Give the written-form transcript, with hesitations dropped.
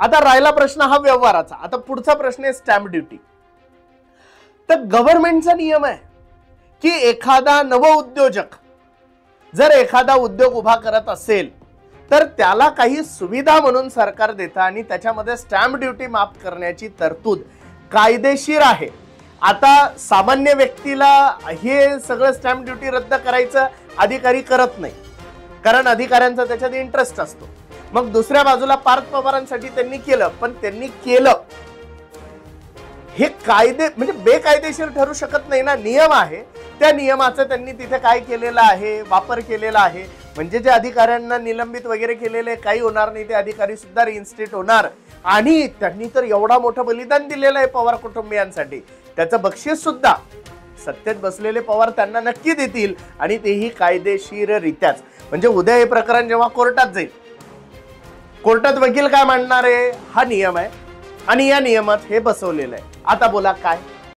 आता राहिला प्रश्न हा व्यवहाराचा. आता पुढचा प्रश्न आहे स्टॅम्प ड्युटी. तर गव्हर्नमेंटचा नियम आहे की एखादा नवउद्योजक जर एखादा उद्योग उभा करत असेल तर त्याला काही सुविधा म्हणून सरकार देतं आणि त्याच्यामध्ये स्टॅम्प ड्युटी माफ करण्याची तरतूद कायदेशीर आहे. आता सामान्य व्यक्तीला हे सगळं स्टॅम्प ड्युटी रद्द करायचं अधिकारी करत नाही, कारण अधिकाऱ्यांचा त्याच्यात इंटरेस्ट असतो. मग दुसऱ्या बाजूला पार्थ पवारांसाठी त्यांनी केलं, पण त्यांनी केलं हे कायदे म्हणजे बेकायदेशीर ठरू शकत नाही ना. नियम आहे, त्या नियमाचं त्यांनी तिथे काय केलेलं आहे, वापर केलेला आहे. म्हणजे जे अधिकाऱ्यांना निलंबित वगैरे केलेले काही होणार नाही, ते अधिकारी सुद्धा रिइन्स्टेट होणार. आणि त्यांनी तर एवढा मोठं बलिदान दिलेलं आहे पवार कुटुंबियांसाठी, त्याचं बक्षीस सुद्धा सत्तेत बसलेले पवार त्यांना नक्की देतील, आणि तेही कायदेशीररित्याच. म्हणजे उद्या हे प्रकरण जेव्हा कोर्टात जाईल, कोर्टात वकील काय मांडणार आहे, हा नियम आहे आणि या नियमात हे बसवलेलं आहे. आता बोला काय.